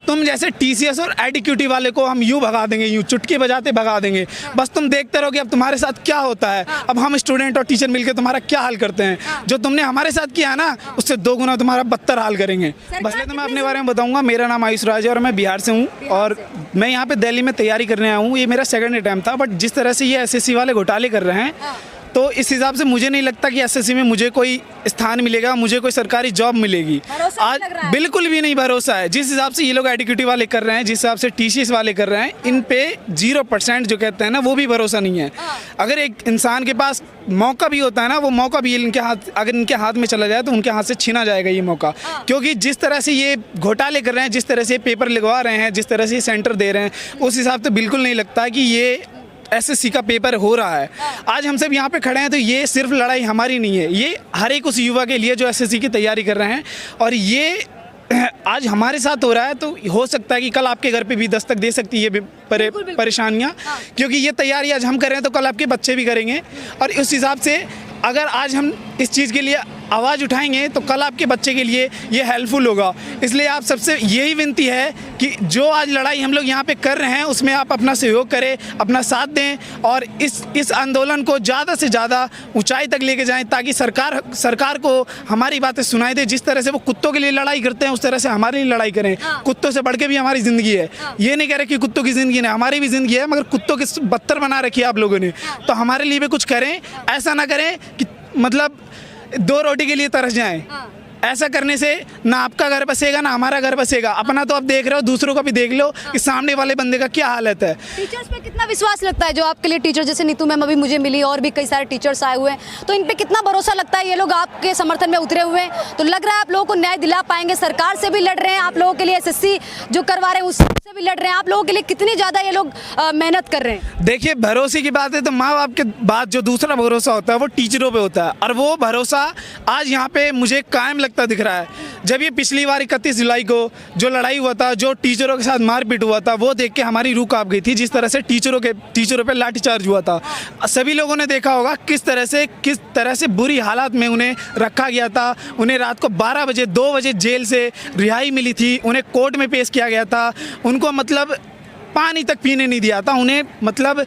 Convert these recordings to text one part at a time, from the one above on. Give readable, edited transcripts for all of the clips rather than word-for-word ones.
तुम जैसे टीसीएस और एडीक्यूटी वाले को हम यूं भगा देंगे, यूं चुटकी बजाते भगा देंगे। बस तुम देखते रहोगे अब तुम्हारे साथ क्या होता है। अब हम स्टूडेंट और टीचर मिलकर तुम्हारा क्या हाल करते हैं। जो तुमने हमारे साथ किया है ना, उससे 2 गुना तुम्हारा बदतर हाल करेंगे। बस तो मैं अपने बारे में बताऊंगा। मेरा नाम आयुष राज है और मैं बिहार से हूँ और मैं यहाँ पे दिल्ली में तैयारी करने आया हूँ। ये मेरा सेकंड अटैम्प्ट था, बट जिस तरह से ये एसएससी वाले घोटाले कर रहे हैं, तो इस हिसाब से मुझे नहीं लगता कि एसएससी में मुझे कोई स्थान मिलेगा, मुझे कोई सरकारी जॉब मिलेगी। आज बिल्कुल भी नहीं भरोसा है। जिस हिसाब से ये लोग एडीक्यूटी वाले कर रहे हैं, जिस हिसाब से टीसीएस वाले कर रहे हैं, इन पे 0% जो कहते हैं ना, वो भी भरोसा नहीं है। अगर एक इंसान के पास मौका भी होता है ना, वो मौका भी इनके हाथ, अगर इनके हाथ में चला जाए तो उनके हाथ से छीना जाएगा ये मौका। क्योंकि जिस तरह से ये घोटाले कर रहे हैं, जिस तरह से पेपर लगवा रहे हैं, जिस तरह से सेंटर दे रहे हैं, उस हिसाब से बिल्कुल नहीं लगता कि ये एसएससी का पेपर हो रहा है। आज हम सब यहाँ पे खड़े हैं तो ये सिर्फ लड़ाई हमारी नहीं है, ये हर एक उस युवा के लिए जो एसएससी की तैयारी कर रहे हैं। और ये आज हमारे साथ हो रहा है तो हो सकता है कि कल आपके घर पे भी दस्तक दे सकती है परेशानियाँ। क्योंकि ये तैयारी आज हम कर रहे हैं तो कल आपके बच्चे भी करेंगे। और उस हिसाब से अगर आज हम इस चीज़ के लिए आवाज़ उठाएंगे तो कल आपके बच्चे के लिए ये हेल्पफुल होगा। इसलिए आप सबसे यही विनती है कि जो आज लड़ाई हम लोग यहाँ पे कर रहे हैं उसमें आप अपना सहयोग करें, अपना साथ दें और इस आंदोलन को ज़्यादा से ज़्यादा ऊंचाई तक लेके जाएं, ताकि सरकार को हमारी बातें सुनाई दे। जिस तरह से वो कुत्तों के लिए लड़ाई करते हैं, उस तरह से हमारे लिए लड़ाई करें। कुत्तों से बढ़ के भी हमारी ज़िंदगी है। ये नहीं कह रहे कि कुत्तों की ज़िंदगी नहीं, हमारी भी ज़िंदगी है, मगर कुत्तों की बदतर बना रखी है आप लोगों ने। तो हमारे लिए भी कुछ करें। ऐसा ना करें कि मतलब 2 रोटी के लिए तरस जाएं। ऐसा करने से ना आपका घर बसेगा ना हमारा घर बसेगा। अपना तो आप देख रहे हो, दूसरों का भी देख लो कि सामने वाले बंदे का क्या हालत है। टीचर्स पे कितना विश्वास लगता है जो आपके लिए टीचर, जैसे नीतू मैम अभी मुझे मिली और भी कई सारे टीचर्स आए हुए हैं, तो इन पे कितना भरोसा लगता है? ये लोग आपके समर्थन में उतरे हुए हैं, तो लग रहा है आप लोगों को न्याय दिला पाएंगे। सरकार से भी लड़ रहे हैं, आप लोगों के लिए एसएससी जो करवा रहे हैं उससे भी लड़ रहे हैं। आप लोगों के लिए कितनी ज़्यादा ये लोग मेहनत कर रहे हैं? देखिए, भरोसे की बात है तो माँ बाप के बाद जो दूसरा भरोसा होता है वो टीचरों पे होता है। और वो भरोसा आज यहाँ पे मुझे कायम लगता दिख रहा है। जब ये पिछली बार 31 जुलाई को जो लड़ाई हुआ था, जो टीचरों के साथ मारपीट हुआ था, वो देख के हमारी रूह कांप गई थी। जिस तरह से टीचरों पे लाठीचार्ज हुआ था, सभी लोगों ने देखा होगा किस तरह से बुरी हालात में उन्हें रखा गया था। उन्हें रात को 12 बजे 2 बजे जेल से रिहाई मिली थी, उन्हें कोर्ट में पेश किया गया था। उनको मतलब पानी तक पीने नहीं दिया था उन्हें। मतलब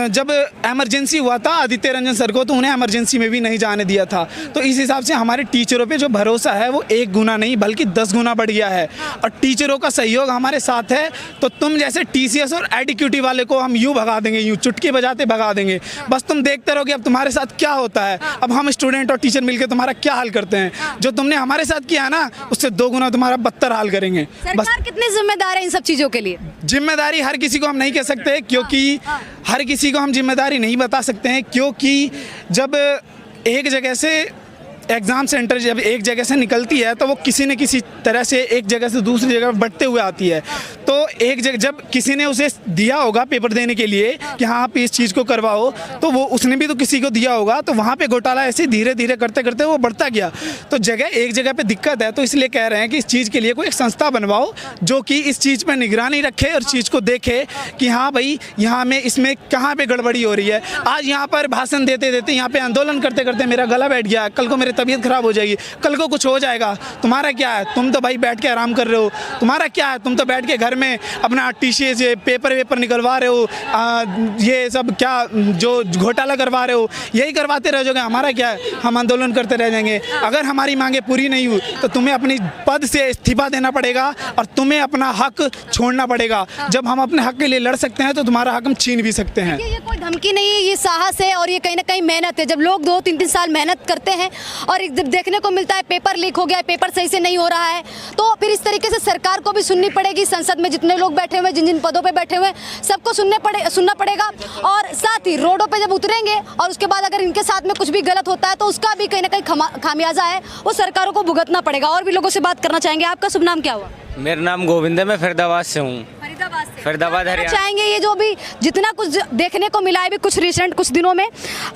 जब इमरजेंसी हुआ था आदित्य रंजन सर को, तो उन्हें इमरजेंसी में भी नहीं जाने दिया था। तो इस हिसाब से हमारे टीचरों पे जो भरोसा है वो 1 गुना नहीं बल्कि 10 गुना बढ़ गया है। और टीचरों का सहयोग हमारे साथ है तो तुम जैसे टीसीएस और एडीक्यूटी वाले को हम यूँ भगा देंगे, यूँ चुटकी बजाते भगा देंगे। बस तुम देखते रहोगे अब तुम्हारे साथ क्या होता है। अब हम स्टूडेंट और टीचर मिलकर तुम्हारा क्या हाल करते हैं। जो तुमने हमारे साथ किया है ना, उससे 2 गुना तुम्हारा बदतर हाल करेंगे। सरकार कितनी जिम्मेदार है इन सब चीज़ों के लिए? जिम्मेदारी हर किसी को हम नहीं कह सकते, क्योंकि हर किसी को हम जिम्मेदारी नहीं बता सकते हैं। क्योंकि जब एक जगह से एग्ज़ाम सेंटर जब एक जगह से निकलती है तो वो किसी न किसी तरह से एक जगह से दूसरी जगह बढ़ते हुए आती है। तो एक जगह जब किसी ने उसे दिया होगा पेपर देने के लिए कि हाँ आप इस चीज़ को करवाओ, तो वो उसने भी तो किसी को दिया होगा। तो वहाँ पे घोटाला ऐसे धीरे धीरे करते करते वो बढ़ता गया। तो एक जगह पे दिक्कत है, तो इसलिए कह रहे हैं कि इस चीज़ के लिए कोई एक संस्था बनवाओ जो कि इस चीज़ पर निगरानी रखे और चीज़ को देखे कि हाँ भाई यहाँ में इसमें कहाँ पर गड़बड़ी हो रही है। आज यहाँ पर भाषण देते देते, यहाँ पर आंदोलन करते करते मेरा गला बैठ गया, कल को मेरे तबीयत खराब हो जाएगी, कल को कुछ हो जाएगा। तुम्हारा क्या है? तुम तो भाई बैठ के आराम कर रहे हो। तुम्हारा क्या है? तुम तो बैठ के घर में अपना टीसी से पेपर निकलवा रहे हो। ये सब क्या जो घोटाला करवा रहे हो, यही करवाते रह जाओगे। हमारा क्या है? हम आंदोलन करते रह जाएंगे। अगर हमारी मांगे पूरी नहीं हुई तो तुम्हें अपनी पद से इस्तीफा देना पड़ेगा और तुम्हें अपना हक छोड़ना पड़ेगा। जब हम अपने हक के लिए लड़ सकते हैं तो तुम्हारा हक हम छीन भी सकते हैं। ये कोई धमकी नहीं है, ये साहस है और ये कहीं ना कहीं मेहनत है। जब लोग 2-3 साल मेहनत करते हैं और जब देखने को मिलता है पेपर लीक हो गया है, पेपर सही से नहीं हो रहा है, तो फिर इस तरीके से सरकार को भी सुननी पड़ेगी। संसद में जितने लोग बैठे हुए, जिन जिन पदों पे बैठे हुए, सबको सुनना पड़ेगा। और साथ ही रोडों पे जब उतरेंगे और उसके बाद अगर इनके साथ में कुछ भी गलत होता है तो उसका भी कहीं ना कहीं खामियाजा है, वो सरकारों को भुगतना पड़ेगा। और भी लोगों से बात करना चाहेंगे। आपका शुभ नाम क्या हुआ? मेरा नाम गोविंद है, मैं फरीदाबाद से हूँ। फरीदाबाद हरियाणा। चाहेंगे ये जो भी जितना कुछ देखने को मिला है भी कुछ दिनों में,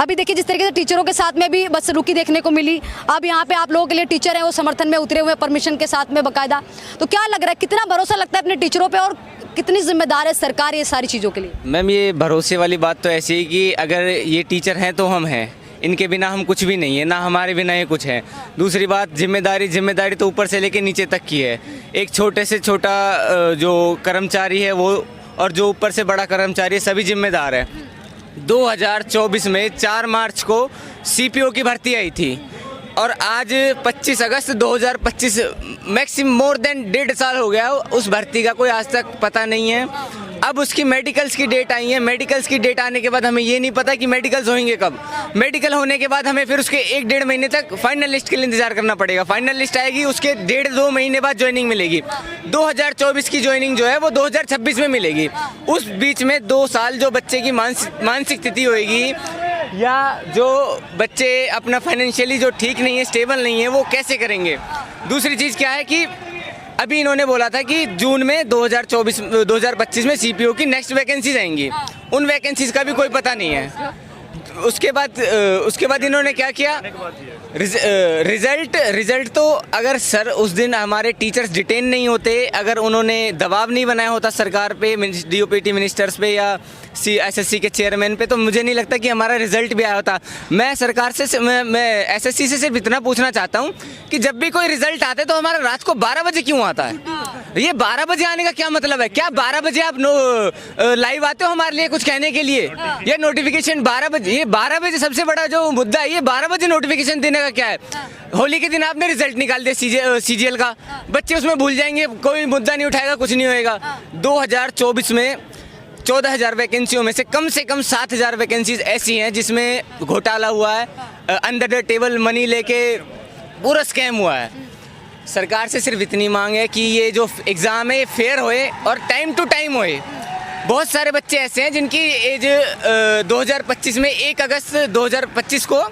अभी देखिए जिस तरीके से टीचरों के साथ में भी बदसलूकी देखने को मिली। अब यहाँ पे आप लोगों के लिए टीचर हैं वो समर्थन में उतरे हुए परमिशन के साथ में बकायदा। तो क्या लग रहा है, कितना भरोसा लगता है अपने टीचरों पे और कितनी जिम्मेदार है सरकार ये सारी चीज़ों के लिए? मैम, ये भरोसे वाली बात तो ऐसी है कि अगर ये टीचर हैं तो हम हैं, इनके बिना हम कुछ भी नहीं है, ना हमारे बिना ये कुछ है। दूसरी बात, जिम्मेदारी तो ऊपर से लेके नीचे तक की है। एक छोटे से छोटा जो कर्मचारी है वो और जो ऊपर से बड़ा कर्मचारी है, सभी जिम्मेदार है। 2024 में 4 मार्च को CPO की भर्ती आई थी और आज 25 अगस्त 2025, मैक्सिमम मोर देन 1.5 साल हो गया उस भर्ती का, कोई आज तक पता नहीं है। अब उसकी मेडिकल्स की डेट आई है। मेडिकल्स की डेट आने के बाद हमें ये नहीं पता कि मेडिकल्स होंगे कब। मेडिकल होने के बाद हमें फिर उसके 1-1.5 महीने तक फाइनल लिस्ट के लिए इंतजार करना पड़ेगा। फाइनल लिस्ट आएगी, उसके 1.5-2 महीने बाद ज्वाइनिंग मिलेगी। 2024 की ज्वाइनिंग जो है वो 2026 में मिलेगी। उस बीच में 2 साल जो बच्चे की मानसिक स्थिति होएगी या जो बच्चे अपना फाइनेंशियली जो ठीक नहीं है, स्टेबल नहीं है, वो कैसे करेंगे। दूसरी चीज़ क्या है कि अभी इन्होंने बोला था कि जून में 2025 में CPO की नेक्स्ट वैकेंसीज आएंगी। उन वैकेंसीज का भी कोई पता नहीं है। उसके बाद इन्होंने क्या किया, रिजल्ट तो अगर सर उस दिन हमारे टीचर्स डिटेन नहीं होते, अगर उन्होंने दबाव नहीं बनाया होता सरकार पे, DOPT मिनिस्टर्स पे या SSC के चेयरमैन पे, तो मुझे नहीं लगता कि हमारा रिजल्ट भी आया होता। मैं सरकार से मैं SSC से सिर्फ इतना पूछना चाहता हूँ कि जब भी कोई रिजल्ट आता है तो हमारा रात को 12 बजे क्यों आता है? ये 12 बजे आने का क्या मतलब है? क्या 12 बजे आप लाइव आते हो हमारे लिए कुछ कहने के लिए? ये नोटिफिकेशन 12 बजे, ये 12 बजे सबसे बड़ा जो मुद्दा है, ये 12 बजे नोटिफिकेशन देने का क्या है? होली के दिन आपने रिजल्ट निकाल दिया CGL का, बच्चे उसमें भूल जाएंगे, कोई मुद्दा नहीं उठाएगा, कुछ नहीं होएगा। 2024 में 14,000 वैकेंसियों में से कम 7,000 वैकेंसीज ऐसी हैं जिसमें घोटाला हुआ है, अंडर द टेबल मनी लेके पूरा स्कैम हुआ है। सरकार से सिर्फ इतनी मांग है कि ये जो एग्ज़ाम है फेयर होए और टाइम टू टाइम होए। बहुत सारे बच्चे ऐसे हैं जिनकी एज 2025 में 1 अगस्त 2025 को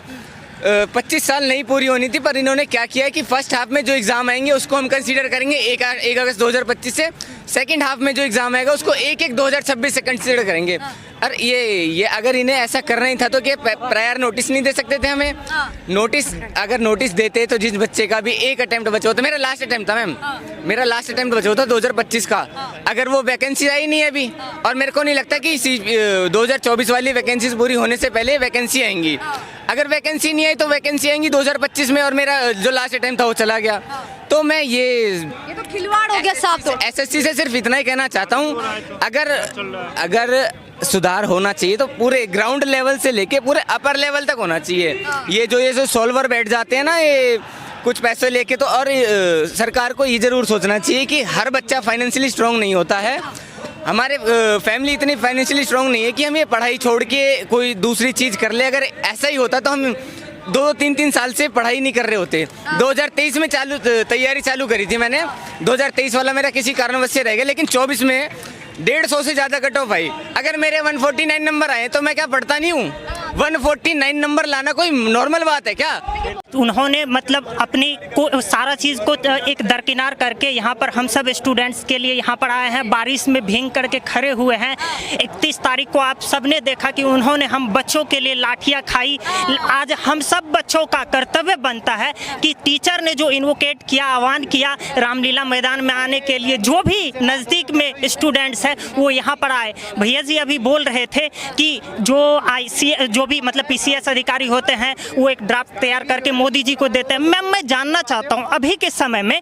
25 साल नहीं पूरी होनी थी, पर इन्होंने क्या किया है कि फर्स्ट हाफ में जो एग्ज़ाम आएंगे उसको हम कंसीडर करेंगे 1 अगस्त 2025 से, सेकंड हाफ में जो एग्ज़ाम आएगा उसको 1-1 2026 से कंसीडर करेंगे। और ये अगर इन्हें ऐसा करना ही था तो क्या प्रायर नोटिस नहीं दे सकते थे हमें? नोटिस अगर नोटिस देते तो जिस बच्चे का भी एक अटेम्प्ट बचा होता, मेरा लास्ट अटेम्प्ट था मैम, मेरा लास्ट अटेम्प्ट बचा होता 2025 का, अगर वो वैकेंसी आई नहीं है अभी, और मेरे को नहीं लगता कि 2024 वाली वैकेंसीज पूरी होने से पहले वैकेंसी आएंगी। अगर वैकेंसी नहीं आई तो वैकेंसी आएंगी 2025 में, और मेरा जो लास्ट अटेम्प्ट था वो चला गया। तो मैं ये तो खिलवाड़ हो गया साफ। तो SSC से सिर्फ इतना ही कहना चाहता हूँ, अगर सुधार होना चाहिए तो पूरे ग्राउंड लेवल से लेके पूरे अपर लेवल तक होना चाहिए। ये जो सॉल्वर बैठ जाते हैं ना, ये कुछ पैसे लेके, तो और सरकार को ये ज़रूर सोचना चाहिए कि हर बच्चा फाइनेंशियली स्ट्रांग नहीं होता है। हमारे फैमिली इतनी फाइनेंशियली स्ट्रांग नहीं है कि हम ये पढ़ाई छोड़ के कोई दूसरी चीज़ कर ले। अगर ऐसा ही होता तो हम 2-3 साल से पढ़ाई नहीं कर रहे होते। 2023 में तैयारी चालू करी थी मैंने, 2023 वाला मेरा किसी कारणवश से रह गया, लेकिन 24 में 150 से ज़्यादा कट ऑफ आई। अगर मेरे 149 नंबर आए तो मैं क्या पढ़ता नहीं हूँ? 149 नंबर लाना कोई नॉर्मल बात है क्या? उन्होंने मतलब अपनी को सारा चीज़ को एक दरकिनार करके यहाँ पर हम सब स्टूडेंट्स के लिए यहाँ पर आए हैं, बारिश में भींग करके खड़े हुए हैं। 31 तारीख को आप सबने देखा कि उन्होंने हम बच्चों के लिए लाठियाँ खाई। आज हम सब बच्चों का कर्तव्य बनता है कि टीचर ने जो इन्वोकेट किया, आह्वान किया रामलीला मैदान में आने के लिए, जो भी नज़दीक में स्टूडेंट्स हैं वो यहाँ पर आए। भैया जी अभी बोल रहे थे कि जो भी मतलब PCS अधिकारी होते हैं वो एक ड्राफ्ट तैयार करके मोदी जी को देते हैं। मैं जानना चाहता हूं अभी के समय में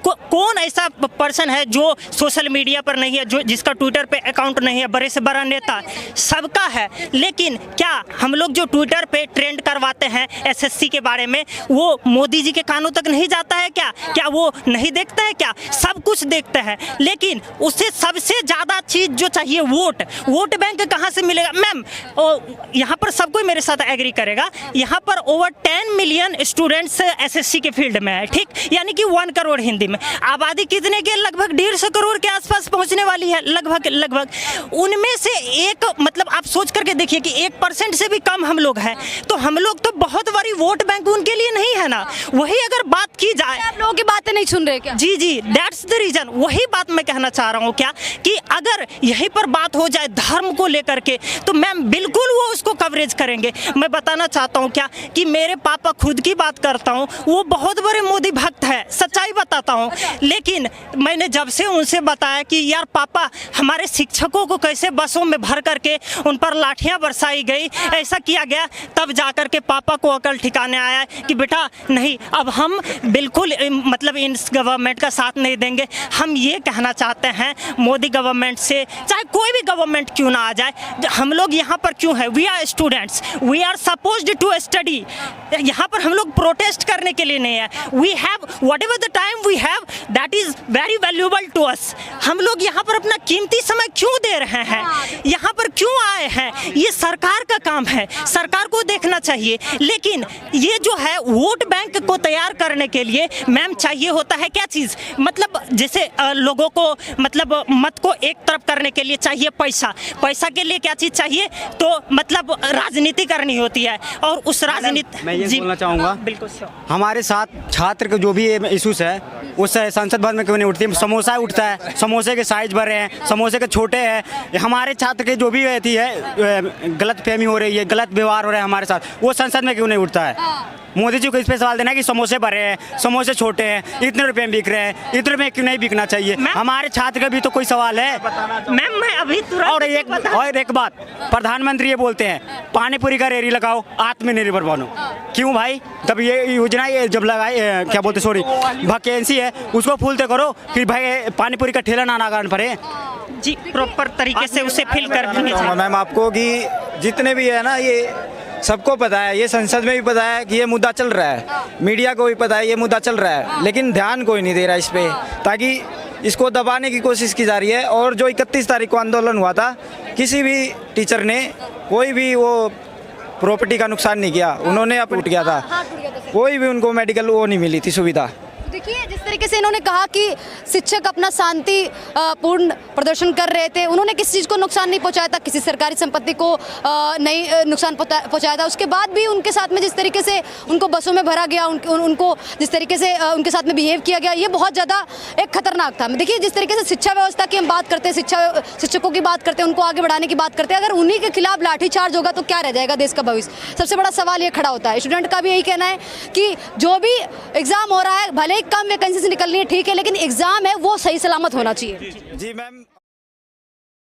कौन ऐसा पर्सन है जो सोशल मीडिया पर नहीं है, जो जिसका ट्विटर पे अकाउंट नहीं है? बड़े से बड़ा नेता सबका है, लेकिन क्या हम लोग जो ट्विटर पे ट्रेंड करवाते हैं SSC के बारे में, वो मोदी जी के कानों तक नहीं जाता है क्या वो नहीं देखते हैं क्या? सब कुछ देखते हैं, लेकिन उससे सबसे ज़्यादा चीज़ जो चाहिए वोट बैंक कहाँ से मिलेगा? मैम यहाँ पर सब कोई मेरे साथ एग्री करेगा, यहाँ पर ओवर 10 मिलियन स्टूडेंट्स SSC के फील्ड में है, ठीक, यानी कि 1 करोड़ हिंदी में। आबादी कितने की? लगभग 150 करोड़ के आसपास पहुंचने वाली है, लगभग। उनमें से एक मतलब आप सोच करके देखिए कि 1% से भी कम हम लोग हैं, तो हम लोग तो बहुत बड़ी वोट बैंक उनके लिए नहीं है ना। वही अगर बात की जाए, आप लोगों की बातें नहीं सुन रहे क्या? जी दैट्स द रीजन। वही बात मैं कहना चाह रहा हूँ क्या कि अगर यहीं पर बात हो जाए धर्म को लेकर के, तो मैम बिल्कुल वो उसको कवरेज करेंगे। मैं बताना चाहता हूँ क्या कि मेरे पापा खुद की बात करता हूँ, वो बहुत बड़े मोदी भक्त है, सच्चाई बताता हूँ। लेकिन मैंने जब से उनसे बताया कि यार पापा हमारे शिक्षकों को कैसे बसों में भर करके उन पर लाठियां बरसाई गई, ऐसा किया गया, तब जाकर के पापा को अकल ठिकाने आया कि बेटा नहीं, अब हम बिल्कुल मतलब इन गवर्नमेंट का साथ नहीं देंगे। हम ये कहना चाहते हैं मोदी गवर्नमेंट से, चाहे कोई भी गवर्नमेंट क्यों ना आ जाए, हम लोग यहाँ पर क्यों हैं? We are students, we are supposed to study. यहाँ पर हम लोग प्रोटेस्ट करने के लिए नहीं है। We have whatever the time we have that is very valuable to us. हम लोग यहाँ पर अपना कीमती समय क्यों दे रहे हैं? यहाँ पर क्यों आए हैं? ये सरकार का काम है, सरकार को देखना चाहिए। लेकिन ये जो है वोट बैंक को तैयार करने के लिए मैम चाहिए होता है क्या चीज़, मतलब जैसे लोगों को मतलब मत को एक तरफ करने के लिए चाहिए पैसा। पैसा के लिए क्या चीज़ चाहिए? तो मतलब राजनीति करनी होती है, और उस राजनीति मैं ये बोलना चाहूँगा, बिल्कुल हमारे साथ छात्र के जो भी इशूज़ है उस संसद भवन में क्यों नहीं उठती? समोसा उठता है, समोसे के साइज बड़े हैं, समोसे के छोटे हैं। हमारे छात्र के जो भी रहती है गलत फहमी हो रही है, गलत व्यवहार हो रहा है हमारे साथ, वो संसद में क्यों नहीं उठता है? मोदी जी को इस पे सवाल देना है कि समोसे बड़े हैं, समोसे छोटे हैं, इतने रुपए में बिक रहे हैं, इतने रुपए क्यों नहीं बिकना चाहिए? हमारे छात्र का भी तो कोई सवाल है मैम। मैं अभी और एक बात, प्रधानमंत्री ये बोलते हैं पानीपुरी का रेरी लगाओ, आत्मनिर्भर बनो। क्यों भाई? तब ये योजना ये जब लगाए क्या बोलते, सॉरी वैकेंसी है उसको फूलते करो, फिर भाई पानीपुरी का ठेला ना लगाना पड़े। जी प्रॉपर तरीके से उसे फिल कर देनी चाहिए। मैम आपको कि जितने भी है ना, ये सबको पता है, ये संसद में भी पता है कि ये मुद्दा चल रहा है, मीडिया को भी पता है ये मुद्दा चल रहा है, लेकिन ध्यान कोई नहीं दे रहा इस पे, ताकि इसको दबाने की कोशिश की जा रही है। और जो 31 तारीख को आंदोलन हुआ था, किसी भी टीचर ने कोई भी वो प्रॉपर्टी का नुकसान नहीं किया, उन्होंने अब उठ गया था, कोई भी उनको मेडिकल वो नहीं मिली थी सुविधा। देखिए जिस तरीके से इन्होंने कहा कि शिक्षक अपना शांति पूर्ण प्रदर्शन कर रहे थे, उन्होंने किसी चीज़ को नुकसान नहीं पहुंचाया था, किसी सरकारी संपत्ति को नहीं नुकसान पहुंचाया था। उसके बाद भी उनके साथ में जिस तरीके से उनको बसों में भरा गया, उनको जिस तरीके से उनके साथ में बिहेव किया गया, ये बहुत ज़्यादा एक खतरनाक था। देखिए जिस तरीके से शिक्षा व्यवस्था की हम बात करते हैं, शिक्षकों की बात करते हैं, उनको आगे बढ़ाने की बात करते हैं, अगर उन्हीं के खिलाफ लाठीचार्ज होगा तो क्या रह जाएगा देश का भविष्य? सबसे बड़ा सवाल ये खड़ा होता है। स्टूडेंट का भी यही कहना है कि जो भी एग्जाम हो रहा है, भले ही कम वैकेंसी से निकलनी है ठीक है, लेकिन एग्जाम है वो सही सलामत होना चाहिए। जी मैम।